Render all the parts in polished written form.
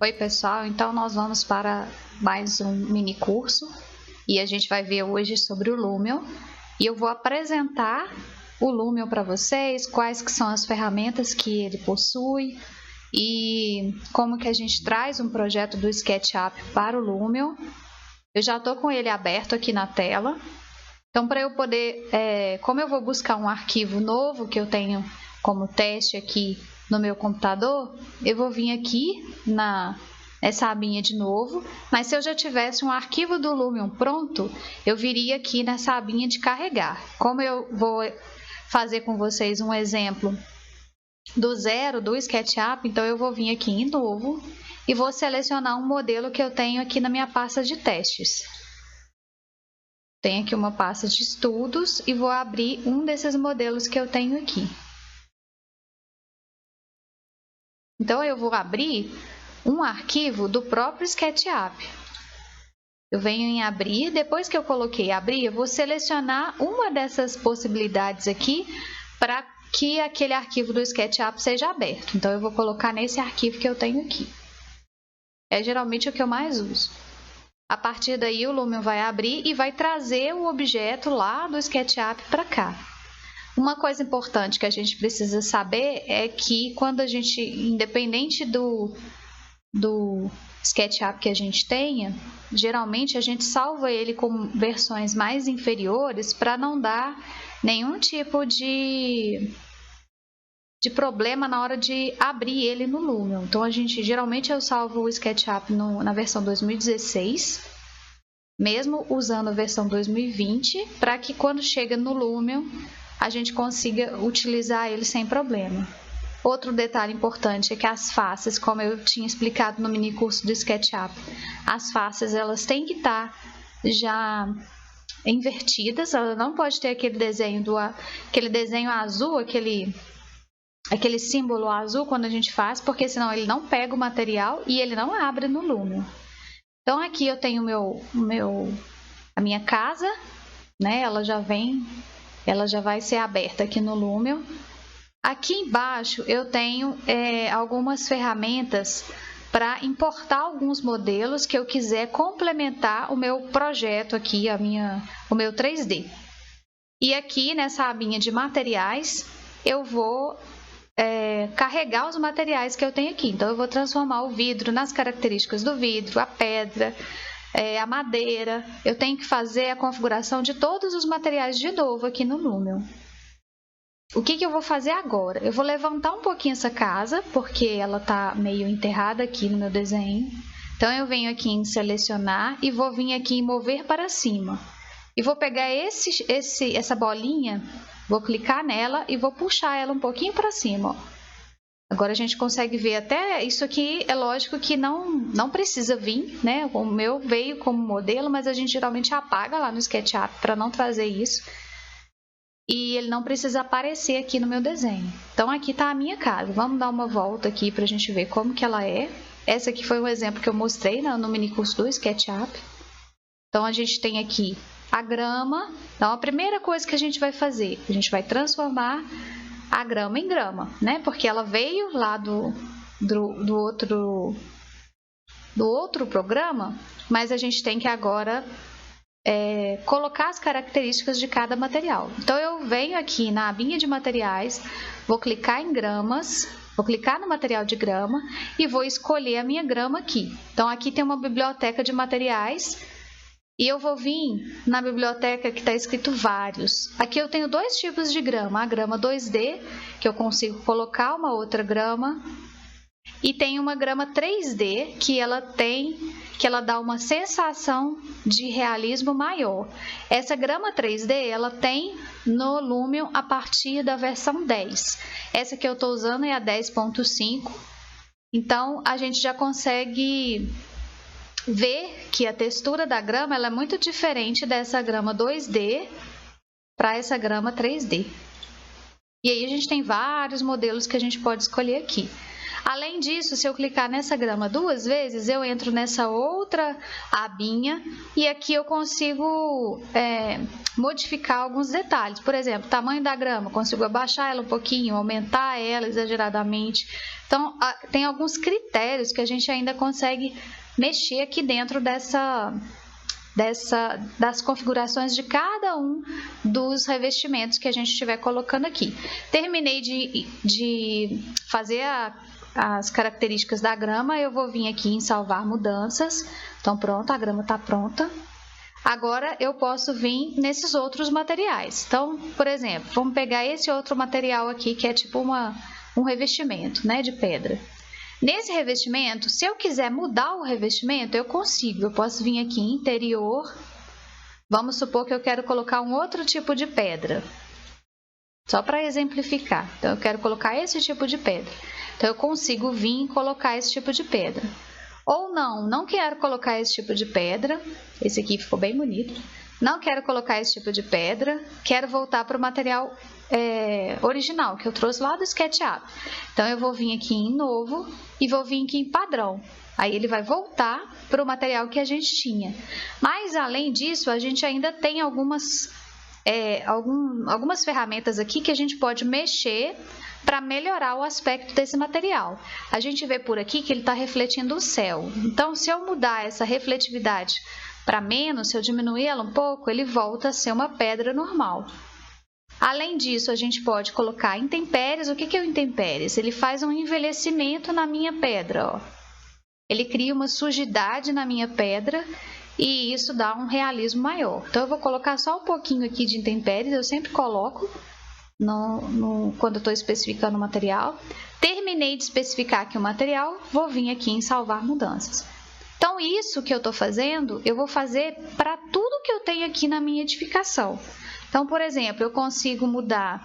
Oi, pessoal. Então, nós vamos para mais um mini curso e a gente vai ver hoje sobre o Lumion. E eu vou apresentar o Lumion para vocês, quais que são as ferramentas que ele possui e como que a gente traz um projeto do SketchUp para o Lumion. Eu já estou com ele aberto aqui na tela. Então, para eu poder, como eu vou buscar um arquivo novo que eu tenho como teste aqui no meu computador, eu vou vir aqui nessa abinha de novo, mas se eu já tivesse um arquivo do Lumion pronto, eu viria aqui nessa abinha de carregar. Como eu vou fazer com vocês um exemplo do zero do SketchUp, então eu vou vir aqui em novo e vou selecionar um modelo que eu tenho aqui na minha pasta de testes. Tenho aqui uma pasta de estudos e vou abrir um desses modelos que eu tenho aqui. Então, eu vou abrir um arquivo do próprio SketchUp. Eu venho em abrir, depois que eu coloquei abrir, eu vou selecionar uma dessas possibilidades aqui para que aquele arquivo do SketchUp seja aberto. Então, eu vou colocar nesse arquivo que eu tenho aqui. É geralmente o que eu mais uso. A partir daí, o Lumion vai abrir e vai trazer o objeto lá do SketchUp para cá. Uma coisa importante que a gente precisa saber é que quando a gente, independente do SketchUp que a gente tenha, geralmente a gente salva ele com versões mais inferiores para não dar nenhum tipo de problema na hora de abrir ele no Lumion. Então, geralmente eu salvo o SketchUp na versão 2016, mesmo usando a versão 2020, para que quando chega no Lumion a gente consiga utilizar ele sem problema. Outro detalhe importante é que as faces, como eu tinha explicado no mini curso do SketchUp, as faces elas têm que estar já invertidas, ela não pode ter aquele desenho azul, aquele símbolo azul quando a gente faz, porque senão ele não pega o material e ele não abre no Lumion. Então aqui eu tenho a minha casa, né? Ela já vai ser aberta aqui no Lumion. Aqui embaixo eu tenho algumas ferramentas para importar alguns modelos que eu quiser complementar o meu projeto aqui, o meu 3D. E aqui nessa abinha de materiais eu vou carregar os materiais que eu tenho aqui. Então eu vou transformar o vidro nas características do vidro, a pedra, a madeira. Eu tenho que fazer a configuração de todos os materiais de novo aqui no Lumion. O que eu vou fazer agora? Eu vou levantar um pouquinho essa casa, porque ela está meio enterrada aqui no meu desenho. Então, eu venho aqui em selecionar e vou vir aqui em mover para cima. E vou pegar essa bolinha, vou clicar nela e vou puxar ela um pouquinho para cima. Ó. Agora a gente consegue ver até isso aqui, é lógico que não precisa vir, né? O meu veio como modelo, mas a gente geralmente apaga lá no SketchUp para não trazer isso. E ele não precisa aparecer aqui no meu desenho. Então aqui está a minha casa. Vamos dar uma volta aqui para a gente ver como que ela é. Essa aqui foi um exemplo que eu mostrei no mini curso do SketchUp. Então a gente tem aqui a grama. Então a primeira coisa que a gente vai fazer, a gente vai transformar a grama em grama, né? Porque ela veio lá do outro programa, mas a gente tem que agora colocar as características de cada material. Então eu venho aqui na abinha de materiais, vou clicar em gramas, vou clicar no material de grama e vou escolher a minha grama aqui. Então aqui tem uma biblioteca de materiais e eu vou vir na biblioteca que está escrito vários. Aqui eu tenho dois tipos de grama, a grama 2D, que eu consigo colocar uma outra grama, e tem uma grama 3D que ela dá uma sensação de realismo maior. Essa grama 3D ela tem no Lumion a partir da versão 10. Essa que eu estou usando é a 10.5. Então a gente já consegue ver que a textura da grama ela é muito diferente dessa grama 2D para essa grama 3D. E aí a gente tem vários modelos que a gente pode escolher aqui. Além disso, se eu clicar nessa grama duas vezes, eu entro nessa outra abinha e aqui eu consigo modificar alguns detalhes. Por exemplo, o tamanho da grama, consigo abaixar ela um pouquinho, aumentar ela exageradamente, Então, tem alguns critérios que a gente ainda consegue mexer aqui dentro das configurações de cada um dos revestimentos que a gente estiver colocando aqui. Terminei de fazer as características da grama, eu vou vir aqui em salvar mudanças. Então pronto, a grama está pronta. Agora eu posso vir nesses outros materiais. Então, por exemplo, vamos pegar esse outro material aqui que é tipo um revestimento, né, de pedra. Nesse revestimento, se eu quiser mudar o revestimento, eu consigo. Eu posso vir aqui em interior. Vamos supor que eu quero colocar um outro tipo de pedra. Só para exemplificar. Então, eu quero colocar esse tipo de pedra. Então, eu consigo vir e colocar esse tipo de pedra. Ou não quero colocar esse tipo de pedra. Esse aqui ficou bem bonito. Não quero colocar esse tipo de pedra. Quero voltar para o material original, que eu trouxe lá do SketchUp. Então, eu vou vir aqui em novo e vou vir aqui em padrão. Aí, ele vai voltar para o material que a gente tinha. Mas, além disso, a gente ainda tem algumas ferramentas aqui que a gente pode mexer para melhorar o aspecto desse material. A gente vê por aqui que ele está refletindo o céu. Então, se eu mudar essa refletividade para menos, se eu diminuir ela um pouco, ele volta a ser uma pedra normal. Além disso, a gente pode colocar intempéries. O que é o intempéries? Ele faz um envelhecimento na minha pedra. Ó. Ele cria uma sujidade na minha pedra e isso dá um realismo maior. Então, eu vou colocar só um pouquinho aqui de intempéries. Eu sempre coloco quando eu estou especificando o material. Terminei de especificar aqui o material, vou vir aqui em salvar mudanças. Então, isso que eu estou fazendo, eu vou fazer para tudo que eu tenho aqui na minha edificação. Então, por exemplo, eu consigo mudar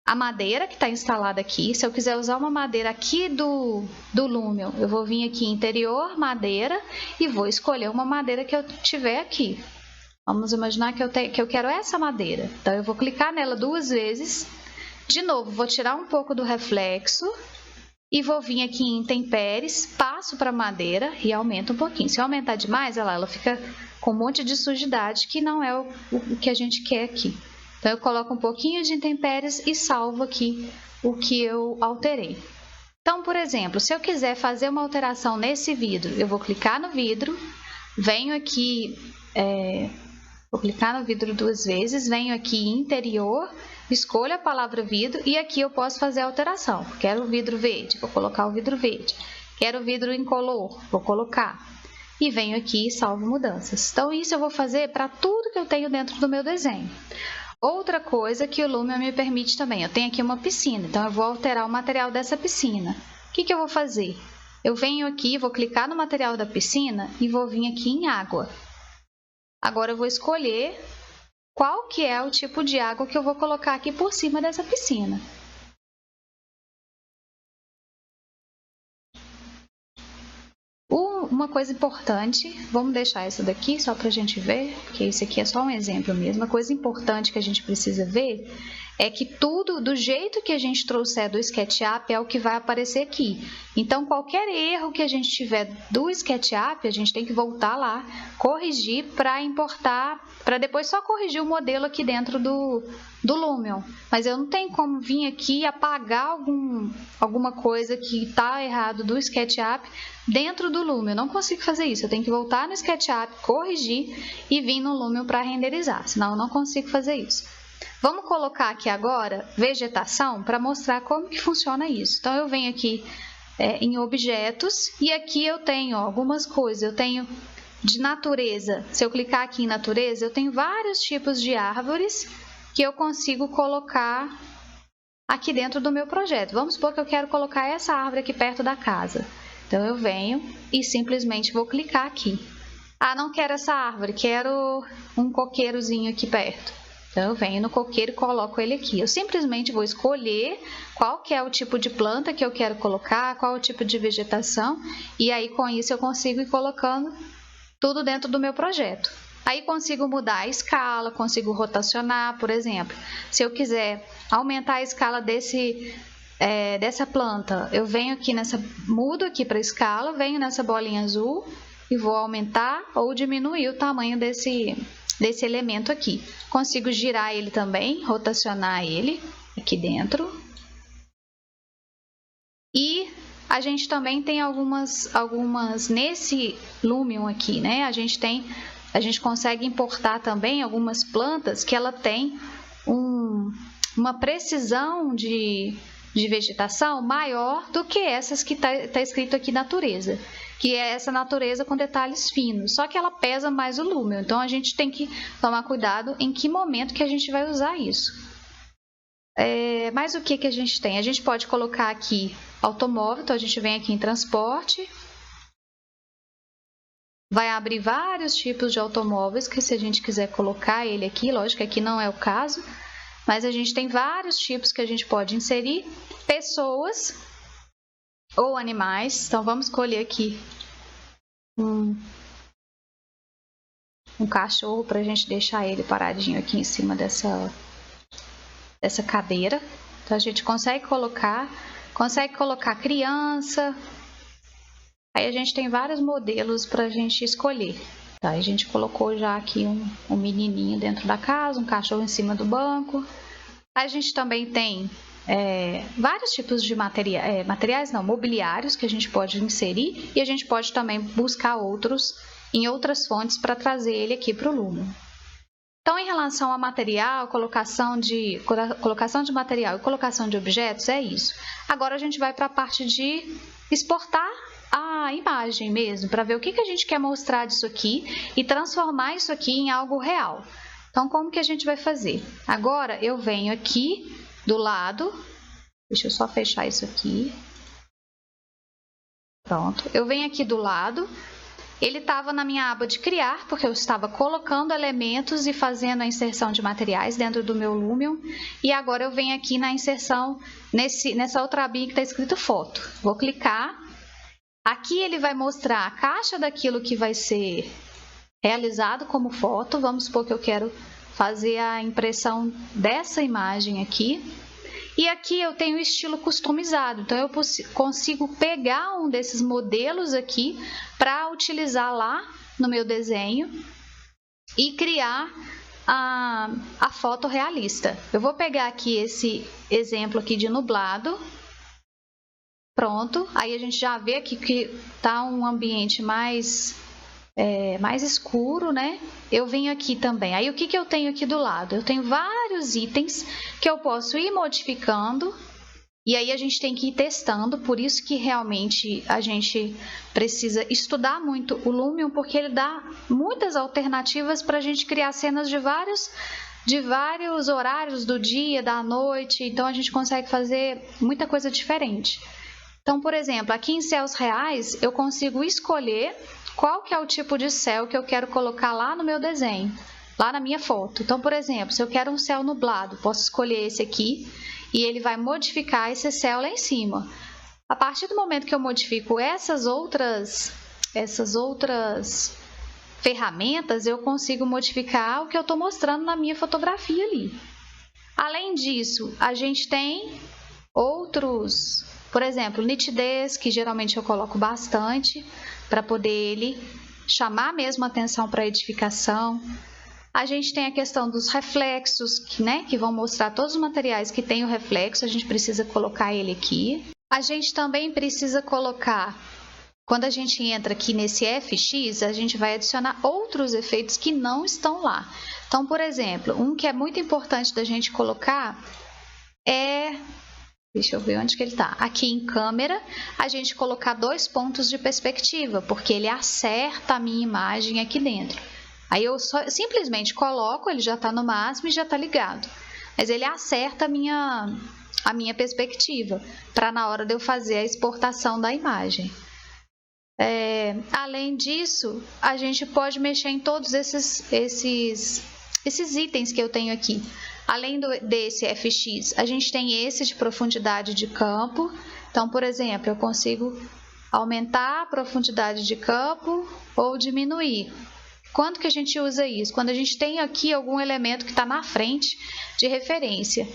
a madeira que está instalada aqui. Se eu quiser usar uma madeira aqui do Lumion, eu vou vir aqui em interior, madeira, e vou escolher uma madeira que eu tiver aqui. Vamos imaginar que eu quero essa madeira. Então, eu vou clicar nela 2 vezes. De novo, vou tirar um pouco do reflexo e vou vir aqui em intempéries, passo para madeira e aumento um pouquinho. Se eu aumentar demais, ela fica com um monte de sujidade que não é o que a gente quer aqui. Então, eu coloco um pouquinho de intempéries e salvo aqui o que eu alterei. Então, por exemplo, se eu quiser fazer uma alteração nesse vidro, eu vou clicar no vidro, venho aqui, vou clicar no vidro 2 vezes, venho aqui em interior, escolho a palavra vidro e aqui eu posso fazer a alteração. Quero o vidro verde, vou colocar o vidro verde. Quero o vidro incolor, vou colocar. E venho aqui e salvo mudanças. Então, isso eu vou fazer para tudo que eu tenho dentro do meu desenho. Outra coisa que o Lumion me permite também, eu tenho aqui uma piscina, então eu vou alterar o material dessa piscina. O que eu vou fazer? Eu venho aqui, vou clicar no material da piscina e vou vir aqui em água. Agora eu vou escolher qual que é o tipo de água que eu vou colocar aqui por cima dessa piscina. Uma coisa importante, vamos deixar essa daqui só para a gente ver, porque esse aqui é só um exemplo mesmo. Uma coisa importante que a gente precisa ver é que tudo, do jeito que a gente trouxer do SketchUp, é o que vai aparecer aqui. Então, qualquer erro que a gente tiver do SketchUp, a gente tem que voltar lá, corrigir para importar, para depois só corrigir o modelo aqui dentro do Lumion. Mas eu não tenho como vir aqui e apagar alguma coisa que está errado do SketchUp dentro do Lumion. Eu não consigo fazer isso. Eu tenho que voltar no SketchUp, corrigir e vir no Lumion para renderizar, senão eu não consigo fazer isso. Vamos colocar aqui agora vegetação para mostrar como que funciona isso. Então, eu venho aqui em objetos e aqui eu tenho algumas coisas. Eu tenho de natureza. Se eu clicar aqui em natureza, eu tenho vários tipos de árvores que eu consigo colocar aqui dentro do meu projeto. Vamos supor que eu quero colocar essa árvore aqui perto da casa. Então, eu venho e simplesmente vou clicar aqui. Ah, não quero essa árvore, quero um coqueirozinho aqui perto. Então, eu venho no coqueiro e coloco ele aqui. Eu simplesmente vou escolher qual que é o tipo de planta que eu quero colocar, qual o tipo de vegetação, e aí com isso eu consigo ir colocando tudo dentro do meu projeto. Aí consigo mudar a escala, consigo rotacionar, por exemplo. Se eu quiser aumentar a escala dessa planta, eu venho aqui mudo aqui para a escala, venho nessa bolinha azul e vou aumentar ou diminuir o tamanho desse elemento aqui. Consigo girar ele também, rotacionar ele aqui dentro. a gente também tem algumas nesse Lumion aqui, né? A gente consegue importar também algumas plantas que ela tem uma precisão de vegetação maior do que essas que tá escrito aqui natureza, que é essa natureza com detalhes finos, só que ela pesa mais o Lumion, então a gente tem que tomar cuidado em que momento que a gente vai usar isso. Mas o que a gente tem? A gente pode colocar aqui automóvel, então a gente vem aqui em transporte, vai abrir vários tipos de automóveis, que se a gente quiser colocar ele aqui, lógico que aqui não é o caso, mas a gente tem vários tipos que a gente pode inserir, pessoas ou animais. Então vamos escolher aqui um cachorro para a gente deixar ele paradinho aqui em cima dessa cadeira. Então a gente consegue colocar criança. Aí a gente tem vários modelos para a gente escolher. Tá, a gente colocou já aqui um menininho dentro da casa, um cachorro em cima do banco. A gente também tem vários tipos de materiais, não, mobiliários que a gente pode inserir, e a gente pode também buscar outros em outras fontes para trazer ele aqui para o Lumion. Então, em relação a material, colocação de material e colocação de objetos, é isso. Agora a gente vai para a parte de exportar a imagem mesmo, para ver o que a gente quer mostrar disso aqui e transformar isso aqui em algo real. Então, como que a gente vai fazer? Agora, eu venho aqui do lado, deixa eu só fechar isso aqui. Pronto, eu venho aqui do lado, ele estava na minha aba de criar, porque eu estava colocando elementos e fazendo a inserção de materiais dentro do meu Lumion, e agora eu venho aqui na inserção, nessa outra abinha que está escrito foto. Vou clicar. Aqui ele vai mostrar a caixa daquilo que vai ser realizado como foto. Vamos supor que eu quero fazer a impressão dessa imagem aqui. E aqui eu tenho estilo customizado. Então eu consigo pegar um desses modelos aqui para utilizar lá no meu desenho e criar a foto realista. Eu vou pegar aqui esse exemplo aqui de nublado. Pronto, aí a gente já vê aqui que está um ambiente mais escuro, né? Eu venho aqui também. Aí o que eu tenho aqui do lado? Eu tenho vários itens que eu posso ir modificando e aí a gente tem que ir testando. Por isso que realmente a gente precisa estudar muito o Lumion, porque ele dá muitas alternativas para a gente criar cenas de vários horários do dia, da noite. Então a gente consegue fazer muita coisa diferente. Então, por exemplo, aqui em céus reais, eu consigo escolher qual que é o tipo de céu que eu quero colocar lá no meu desenho, lá na minha foto. Então, por exemplo, se eu quero um céu nublado, posso escolher esse aqui e ele vai modificar esse céu lá em cima. A partir do momento que eu modifico essas outras ferramentas, eu consigo modificar o que eu estou mostrando na minha fotografia ali. Além disso, a gente tem outros... Por exemplo, nitidez, que geralmente eu coloco bastante para poder ele chamar mesmo a atenção para a edificação. A gente tem a questão dos reflexos, que vão mostrar todos os materiais que tem o reflexo, a gente precisa colocar ele aqui. A gente também precisa colocar, quando a gente entra aqui nesse FX, a gente vai adicionar outros efeitos que não estão lá. Então, por exemplo, um que é muito importante da gente colocar é... Deixa eu ver onde que ele está. Aqui em câmera, a gente colocar 2 pontos de perspectiva, porque ele acerta a minha imagem aqui dentro. Aí eu simplesmente coloco, ele já está no máximo e já está ligado. Mas ele acerta a minha perspectiva, para na hora de eu fazer a exportação da imagem. Além disso, a gente pode mexer em todos esses itens que eu tenho aqui. Além desse FX, a gente tem esse de profundidade de campo. Então, por exemplo, eu consigo aumentar a profundidade de campo ou diminuir. Quando que a gente usa isso? Quando a gente tem aqui algum elemento que está na frente de referência.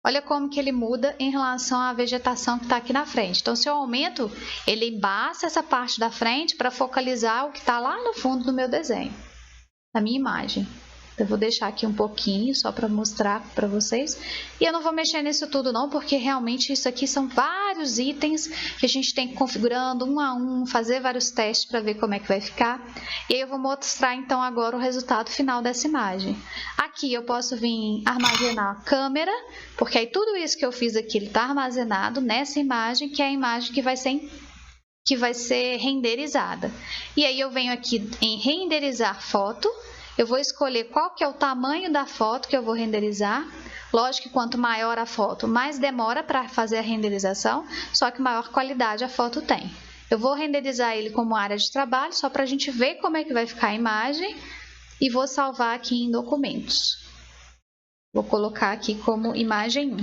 Olha como que ele muda em relação à vegetação que está aqui na frente. Então, se eu aumento, ele embaça essa parte da frente para focalizar o que está lá no fundo do meu desenho, da minha imagem. Eu vou deixar aqui um pouquinho só para mostrar para vocês. E eu não vou mexer nisso tudo não, porque realmente isso aqui são vários itens que a gente tem que ir configurando um a um, fazer vários testes para ver como é que vai ficar. E aí eu vou mostrar então agora o resultado final dessa imagem. Aqui eu posso vir armazenar a câmera, porque aí tudo isso que eu fiz aqui está armazenado nessa imagem, que é a imagem que vai ser renderizada. E aí eu venho aqui em renderizar foto. Eu vou escolher qual que é o tamanho da foto que eu vou renderizar. Lógico que quanto maior a foto, mais demora para fazer a renderização, só que maior qualidade a foto tem. Eu vou renderizar ele como área de trabalho, só para a gente ver como é que vai ficar a imagem, e vou salvar aqui em documentos. Vou colocar aqui como imagem 1.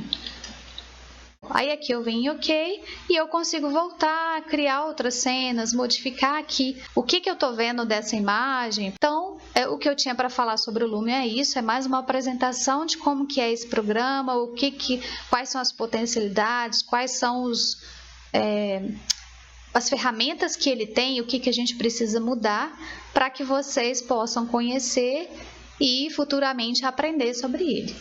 Aí aqui eu venho em OK e eu consigo voltar, criar outras cenas, modificar aqui o que eu estou vendo dessa imagem. Então, o que eu tinha para falar sobre o Lumion é isso, é mais uma apresentação de como que é esse programa, quais são as potencialidades, quais são as ferramentas que ele tem, o que a gente precisa mudar para que vocês possam conhecer e futuramente aprender sobre ele.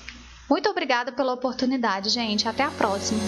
Muito obrigada pela oportunidade, gente. Até a próxima!